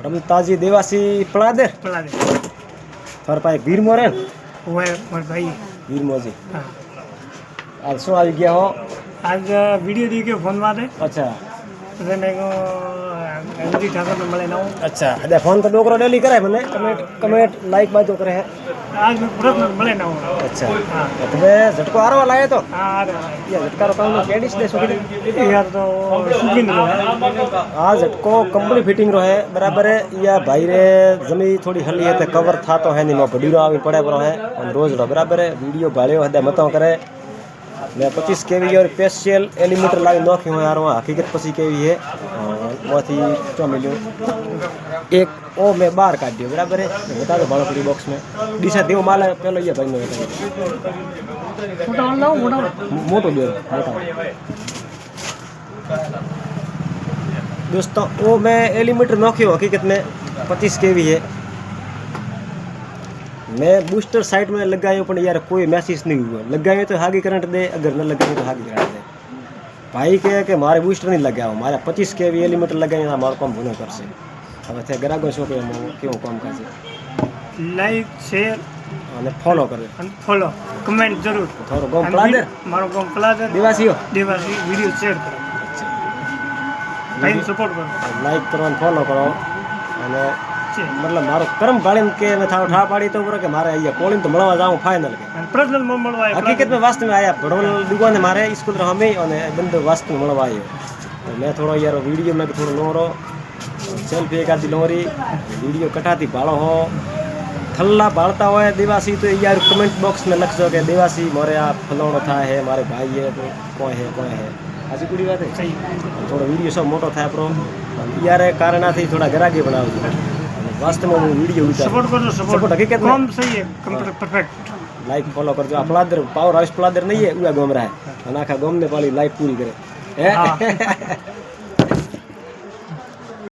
रमताजी देवासी पलादे थार पाए वीर मोरे हुए मोर भाई वीर मोजी हाँ आज शो आ गया हो आज वीडियो दी के फोन मारे अच्छा तो मैं को एमडी ठाकर में मिले ना हूँ अच्छा अरे फोन तो डोकरो डेली करे मने कमेंट कमेंट लाइक बाजू करे है आज मैं पूरा मिले ना हूँ अच्छा हाँ तो वे झटको आरो लाए तो हाँ ये झटकारो काम में केडिस दे सोकी यार तो सुखिन रहे आ झटको कंपनी फिटिंग रो है बराबर है या भाई रे जमी थोड़ी हली है ते कवर था तो है नहीं नो बडीरो आवी पड़े पर है और रोज रो बराबर है वीडियो भाळ्यो हदे मतो करे मैं 25 केवी और स्पेशल एलिमीटर लावी नोखी हूँ यार वहाँ हकीकत 25 केवी है वहाँ चो मिलो एक ओ मैं बाहर काट दियो बराबर है बता दो भाड़ो पूरी बॉक्स में दिशा देव माल है पहले ये भाई में मोटा लाओ मोटा मोटो दे मोटा दोस्तों वो मैं एलिमीटर नोखी हूँ हकीकत में 25 केवी है मैं बूस्टर साइड में लगाया पर यार कोई मैसेज नहीं हुआ लगाए तो हागी करंट दे अगर न लगाए तो हागी करंट दे भाई कहे कि मारे बूस्टर नहीं लगा मारे 25 के भी एलिमीटर लगाए मारे काम भूनो कर से अब थे ग्राहकों शो के क्यों काम कर से लाइक शेयर અને ફોલો કરે फॉलो कमेंट जरूर થોડો ગોમ પ્લાદર मारो गम प्लादर દિવાસીઓ देवासी वीडियो शेयर करो भाई सपोर्ट करो લાઈક કરો અને ફોલો કરો અને मतलब मारो कर्म भाड़ी के मैं था उठा पाड़ी तो कि मारे आइए कॉलिंग तो મળવા जाऊं फाइनल के पर्सनल મળવા हकीकत में वास्तव में आया भड़वल दुकान है मारे स्कूल रो हमें और बंदे वास्तव में મળવા आयो तो मैं थोड़ा यार वीडियो में थोड़ा लो रो सेल्फी एक आधी लो रही वीडियो कटाती भाड़ो हो थल्ला भाड़ता हो देवासी तो यार कमेंट बॉक्स में लिख सो के देवासी मोरे आप फलाणो था है मारे भाई है तो कोई है आज पूरी बात है सही थोड़ा वीडियो सब मोटो था प्रो यार कारण थी थोड़ा ग्राहकी बनाओ वास्तव में वीडियो सपोर्ट करो सपोर्ट हकीकत कम सही है कंप्लीट परफेक्ट लाइक फॉलो करजो आ प्लादर पावर हाउस प्लादर नहीं है उआ गोम रहा है आखा गोम ने पाली लाइफ पूरी करे